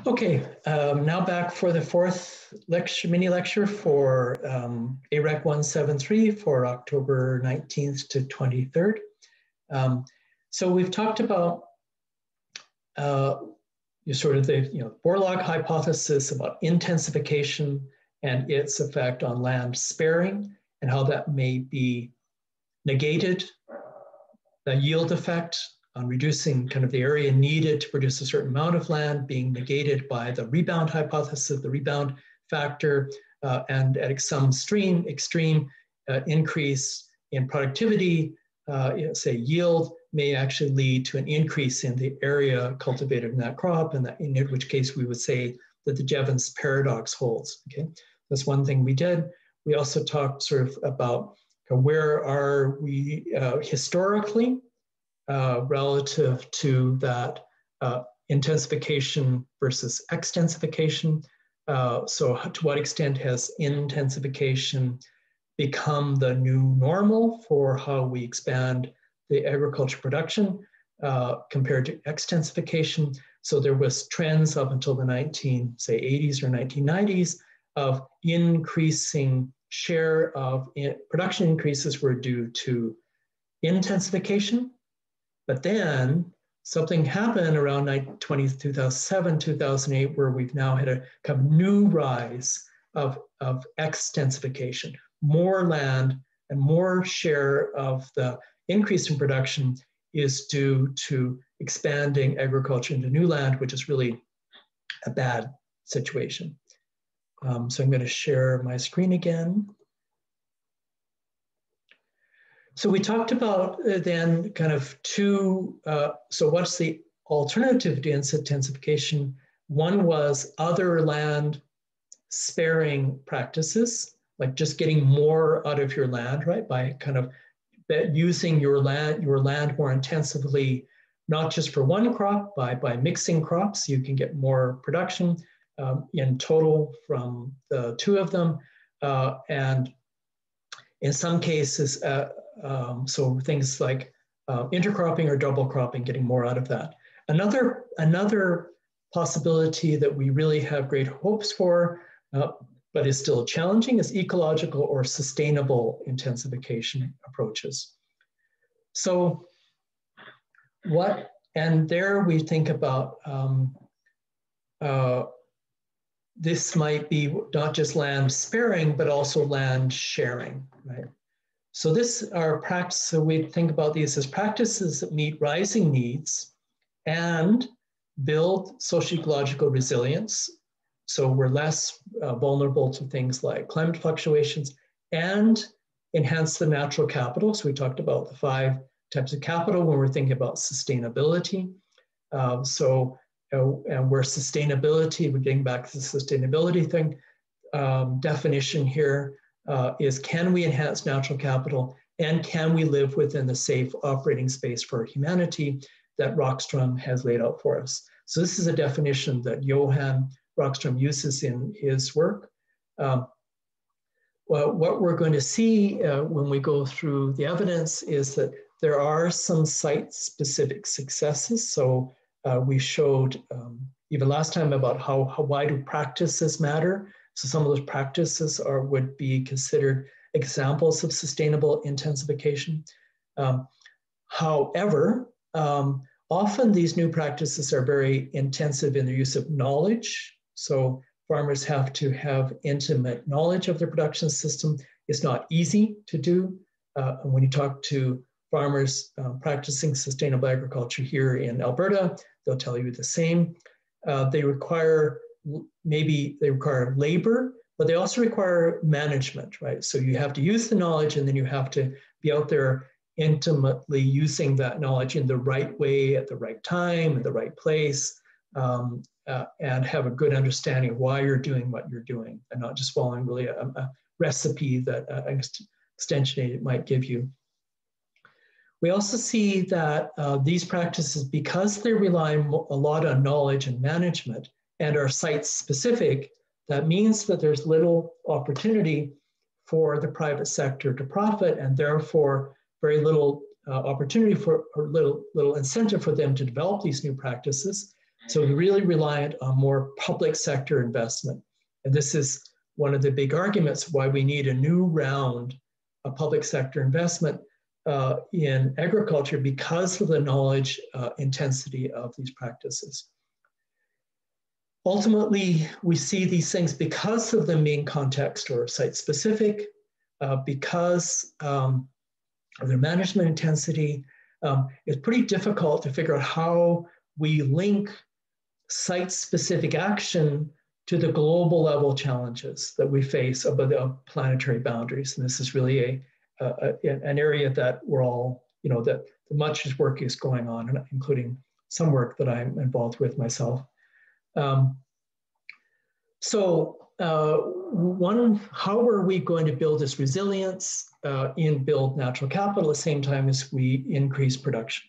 Okay, now back for the fourth lecture, mini lecture for AREC 173 for October 19th to 23rd. So we've talked about sort of the Borlaug hypothesis about intensification and its effect on land sparing and how that may be negated, the yield effect on reducing kind of the area needed to produce a certain amount of land being negated by the rebound hypothesis, the rebound factor, and at some extreme increase in productivity, say yield, may actually lead to an increase in the area cultivated in that crop, and in which case we would say that the Jevons paradox holds. Okay, that's one thing we did. We also talked sort of about where are we historically relative to that intensification versus extensification. So to what extent has intensification become the new normal for how we expand the agriculture production compared to extensification? So there was trends up until the 80s or 1990s of increasing share of production increases were due to intensification. But then something happened around 2007, 2008, where we've now had a kind of new rise of extensification. More land and more share of the increase in production is due to expanding agriculture into new land, which is really a bad situation. So I'm going to share my screen again. So we talked about then kind of two, so what's the alternative to intensification? One was other land sparing practices, like just getting more out of your land, right? By kind of using your land more intensively, not just for one crop, by mixing crops, you can get more production in total from the two of them. And in some cases, so things like intercropping or double cropping, getting more out of that. Another possibility that we really have great hopes for, but is still challenging, is ecological or sustainable intensification approaches. So and there we think about this might be not just land sparing, but also land sharing, right? So so we think about these as practices that meet rising needs and build socio-ecological resilience. So we're less vulnerable to things like climate fluctuations and enhance the natural capital. So we talked about the 5 types of capital when we're thinking about sustainability. And where sustainability, we're getting back to the sustainability thing, definition here is, can we enhance natural capital and can we live within the safe operating space for humanity that Rockström has laid out for us? So this is a definition that Johan Rockström uses in his work. Well, what we're going to see when we go through the evidence is that there are some site-specific successes. So we showed even last time about why do practices matter. So some of those practices would be considered examples of sustainable intensification. However, often these new practices are very intensive in their use of knowledge. So farmers have to have intimate knowledge of their production system. It's not easy to do. And when you talk to farmers practicing sustainable agriculture here in Alberta, they'll tell you the same. They require labor, but they also require management, right? So you have to use the knowledge and then you have to be out there intimately using that knowledge in the right way, at the right time, in the right place, and have a good understanding of why you're doing what you're doing and not just following really a recipe that an extension agent might give you. We also see that these practices, because they rely a lot on knowledge and management and are site-specific, that means that there's little opportunity for the private sector to profit, and therefore very little opportunity for, or little incentive for them to develop these new practices. So we're really reliant on more public sector investment. And this is one of the big arguments why we need a new round of public sector investment in agriculture because of the knowledge intensity of these practices. Ultimately, we see these things because of them being context or site-specific, because of their management intensity. It's pretty difficult to figure out how we link site-specific action to the global level challenges that we face above the planetary boundaries. And this is really an area that we're all, that much work is going on, including some work that I'm involved with myself. How are we going to build this resilience and build natural capital at the same time as we increase production?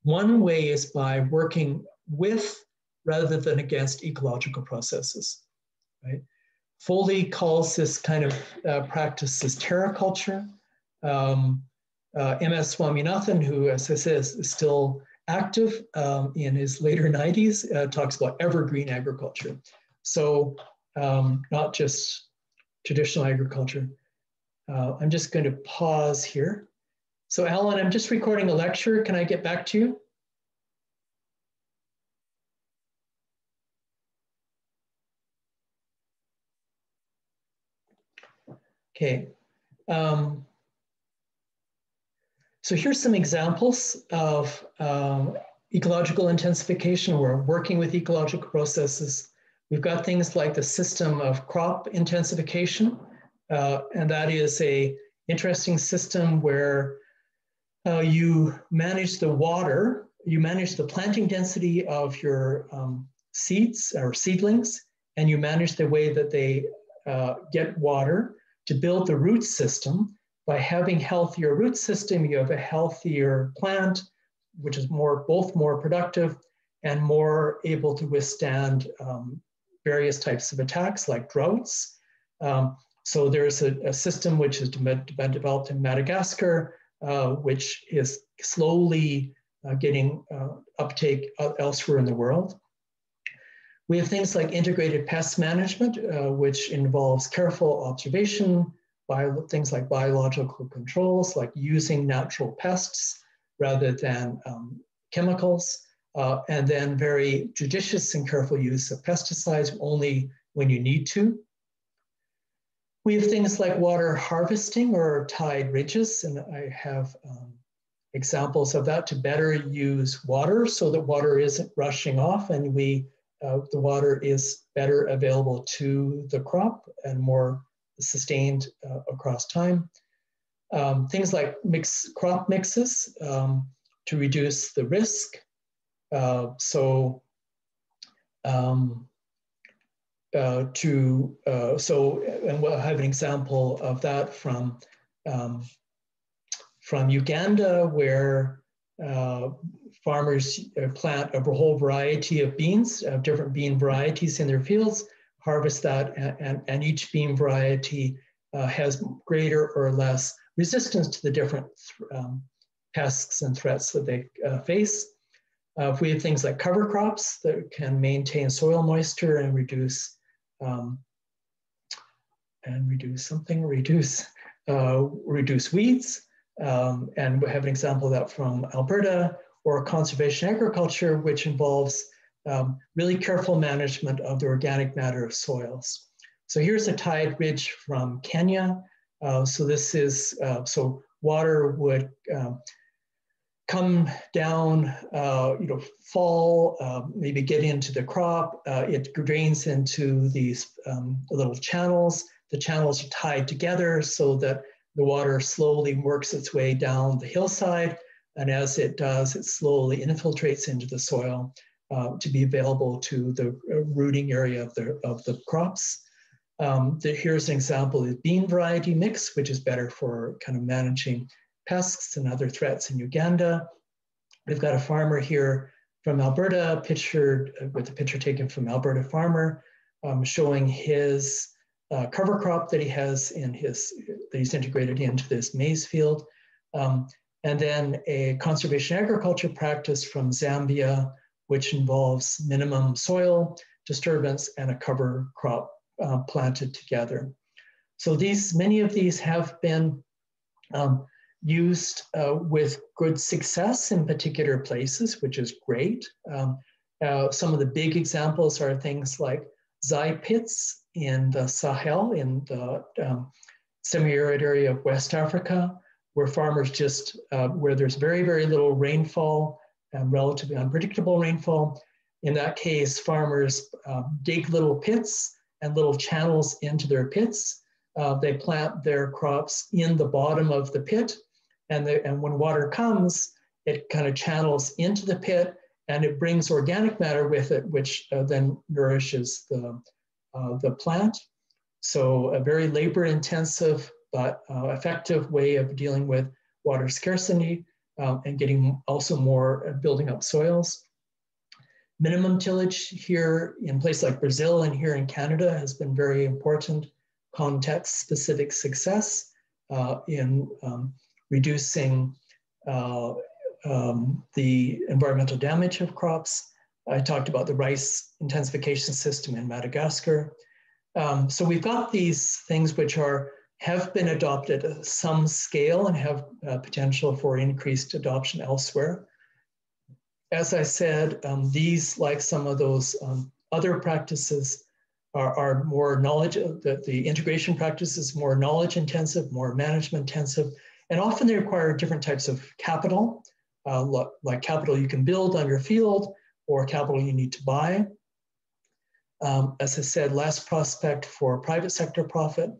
One way is by working with rather than against ecological processes, right? Foley calls this kind of practice as terra culture. M.S. Swaminathan, who, as I said, is still active in his later 90s, talks about evergreen agriculture. So not just traditional agriculture. I'm just going to pause here. So Alan, I'm just recording a lecture. Can I get back to you? Okay. So here's some examples of ecological intensification. We're working with ecological processes. We've got things like the system of crop intensification, and that is an interesting system where you manage the water, you manage the planting density of your seeds or seedlings, and you manage the way that they get water to build the root system. By having healthier root system, you have a healthier plant, which is both more productive and more able to withstand various types of attacks like droughts. So there's a system which has been developed in Madagascar, which is slowly getting uptake elsewhere in the world. We have things like integrated pest management, which involves careful observation, things like biological controls, like using natural pests rather than chemicals, and then very judicious and careful use of pesticides only when you need to. We have things like water harvesting or tide ridges, and I have examples of that to better use water so that water isn't rushing off and the water is better available to the crop and more sustained across time. Things like crop mixes to reduce the risk. And we'll have an example of that from Uganda, where farmers plant a whole variety of beans, different bean varieties in their fields, harvest that, and each bean variety has greater or less resistance to the different pests and threats that they face. If we have things like cover crops that can maintain soil moisture and reduce weeds, and we have an example of that from Alberta, or conservation agriculture, which involves really careful management of the organic matter of soils. So here's a tide ridge from Kenya. So this is, so water would come down, fall, maybe get into the crop. It drains into these little channels. The channels are tied together so that the water slowly works its way down the hillside. And as it does, it slowly infiltrates into the soil to be available to the rooting area of the crops. Here's an example of bean variety mix, which is better for kind of managing pests and other threats in Uganda. We've got a farmer here from Alberta, pictured with a picture taken from Alberta farmer, showing his cover crop that he has in that he's integrated into this maize field. And then a conservation agriculture practice from Zambia, which involves minimum soil disturbance and a cover crop planted together. So many of these have been used with good success in particular places, which is great. Some of the big examples are things like zai pits in the Sahel, in the semi-arid area of West Africa, where farmers where there's very, very little rainfall and relatively unpredictable rainfall. In that case, farmers dig little pits and little channels into their pits. They plant their crops in the bottom of the pit, and when water comes, it kind of channels into the pit, and it brings organic matter with it, which then nourishes the plant. So a very labor-intensive but effective way of dealing with water scarcity and getting also more building up soils. Minimum tillage here in places like Brazil and here in Canada has been very important. Context-specific success in reducing the environmental damage of crops. I talked about the rice intensification system in Madagascar. So we've got these things which have been adopted at some scale and have potential for increased adoption elsewhere. As I said, these, like some of those other practices, are more knowledge, the integration practice is more knowledge intensive, more management intensive, and often they require different types of capital, like capital you can build on your field or capital you need to buy. As I said, less prospect for private sector profit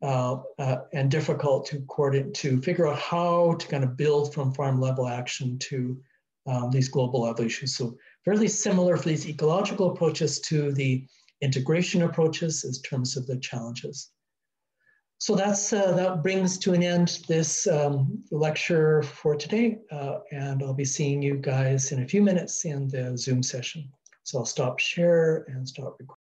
and difficult to figure out how to kind of build from farm level action to these global level issues. So fairly similar for these ecological approaches to the integration approaches in terms of the challenges. So that brings to an end this lecture for today, and I'll be seeing you guys in a few minutes in the Zoom session. So I'll stop share and stop recording.